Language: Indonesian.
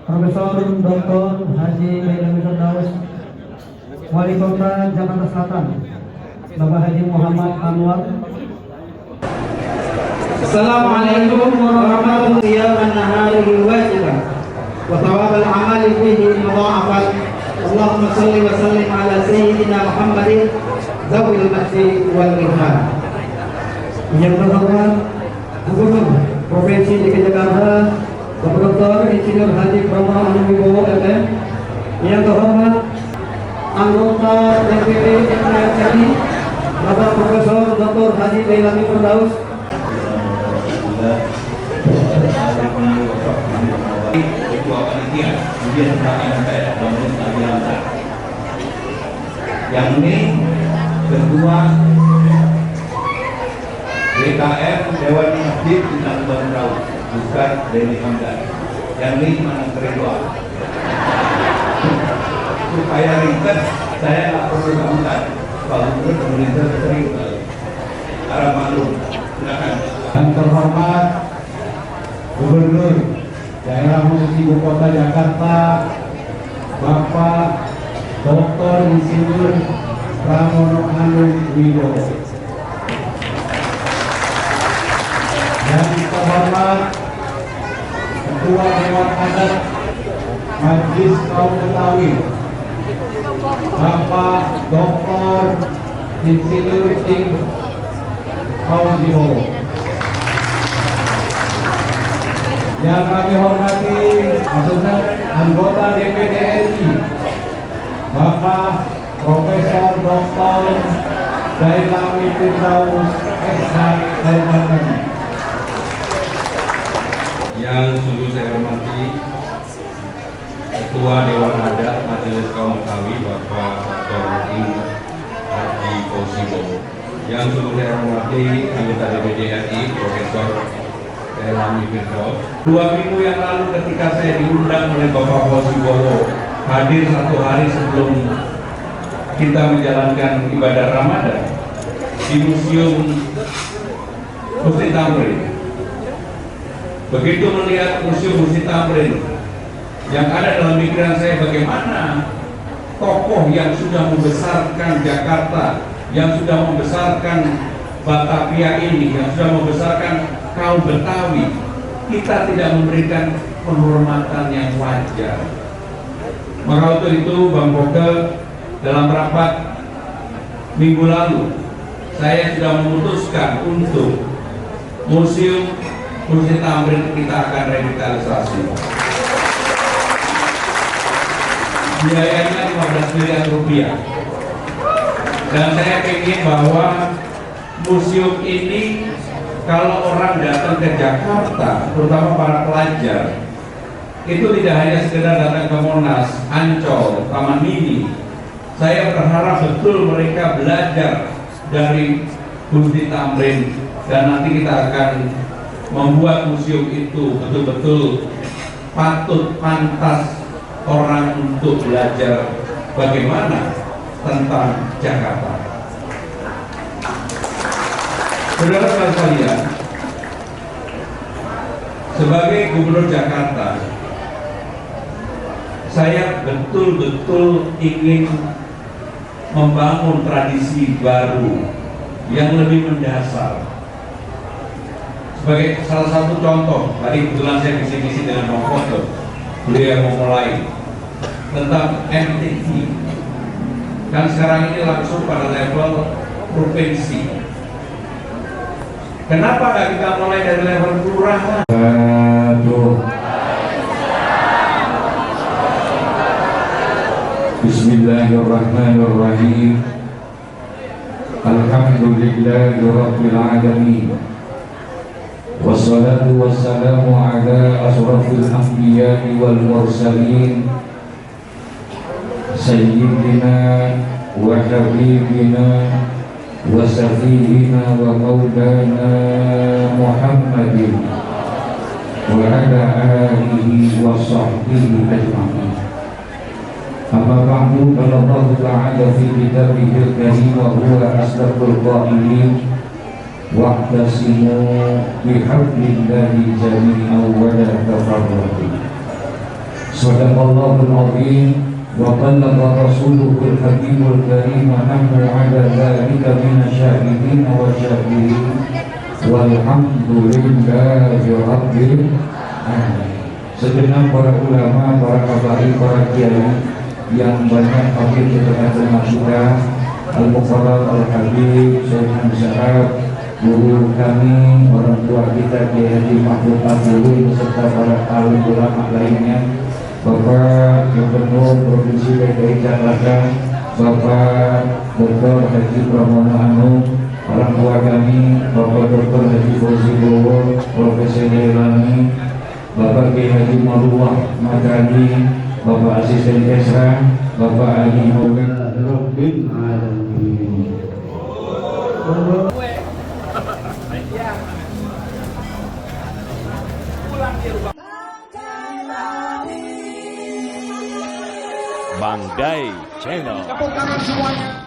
Profesor Dr. Haji Nailul Firdaus, Wali Kota Jakarta Selatan, Bapak Haji Muhammad Anwar. Assalamualaikum warahmatullahi wabarakatuh. Wa thawabal amali fihi mudha'afat. Allahumma salli wa sallim ala sayyidina Muhammadin zawil majdi wal irfan. Yang terhormat Gubernur Provinsi DKI Jakarta, Bapak Dr. Insinyur Haji Pramono Anung Wibowo MM. Yang terhormat anggota DPD MPR RI, Bapak Profesor Dr. Haji Nailul Firdaus. Ketua panitia, kemudian yang ini ketua DKM Dewan Masjid di Tanjung Daud, bukan Denny Hamdan. Yang ini mana kedua? Supaya ringkas, saya nggak perlu kamukan. Pak Gubernur pemerintah sering arah maklum. Silakan. Yang terhormat Gubernur Daerah Khusus Ibu Kota Jakarta, Bapak Dr. Insinyur Pramono Anung Wibowo. Yang terhormat Ketua Dewan Adat Majelis Kaum Betawi, Bapak Dr. Insinyur Ting Wibowo. Yang kami hormati anggota DPD RI, Bapak Profesor Dr. Nailul Firdaus SH. Yang sungguh saya hormati Ketua Dewan Adat Majelis Kaum Betawi Bapak Dr. Haji Wibowo. Yang sungguh saya hormati anggota DPD RI Profesor Nailul Firdaus. 2 minggu yang lalu ketika saya diundang oleh Bapak Wibowo hadir 1 hari sebelum kita menjalankan ibadah Ramadan di Museum Husni Tamrin. Begitu melihat Museum Husni Tamrin, yang ada dalam pikiran saya bagaimana tokoh yang sudah membesarkan Jakarta, yang sudah membesarkan Batavia ini, yang sudah membesarkan kaum Betawi, kita tidak memberikan penghormatan yang wajar. Maka untuk itu Bang Boke, dalam rapat minggu lalu saya sudah memutuskan untuk Museum Husni Tamrin kita akan revitalisasi. Biayanya 15 miliar rupiah. Dan saya ingin bahwa museum ini kalau orang datang ke Jakarta, terutama para pelajar, itu tidak hanya sekedar datang ke Monas, Ancol, Taman Mini. Saya berharap betul mereka belajar dari Husni Tamrin dan nanti kita akan membuat museum itu betul-betul patut, pantas orang untuk belajar bagaimana tentang Jakarta. Saudara-saudara sekalian, sebagai Gubernur Jakarta, saya betul-betul ingin membangun tradisi baru yang lebih mendasar. Sebagai salah satu contoh, tadi kebetulan saya visi-visi dengan Bang Foto, beliau memulai tentang MTQ. Dan sekarang ini langsung pada level provinsi. Kenapa nggak kita mulai dari level kelurahan? Bismillahirrahmanirrahim. Alhamdulillahirabbil alamin. Wassalatu wassalamu ala asrafil anbiya'i wal mursalin sayyidina wa habibina wa safiyina wa maulana Muhammadin wa ala alihi wa sahbihi ajma'in. Amma ba'du, qala Allah ta'ala fi kitabihil karim wa huwa asdaqul qailin wa'tasimu bihablillahi jami'an wa la tafarraqu. Sadaqallahul azim wa ballagha rasuluhul habibul karim wa nahnu ala dzalika minasyahidin wa syakirin walhamdulillahi rabbil alamin. Segenap para ulama, para kabai, para kiai yang banyak hadir di tengah-tengah kita, Al-Muqarrar Al-Habib Syekh Hamzah, guru kami, orang tua kita Kiai Haji Mahmud Abdul serta para alim ulama lainnya, Bapak Gubernur Provinsi DKI Jakarta, Bapak Dr. Haji Pramono Anung, orang tua kami, Bapak Dr. Haji Fauzi Bowo, Profesor Jailani, Bapak Kiai Haji Marullah Madani, Bapak Asisten Esra, Bapak Ali Maulana Rabbil Alamin. Bangdai Channel. Tepuk tangan semuanya.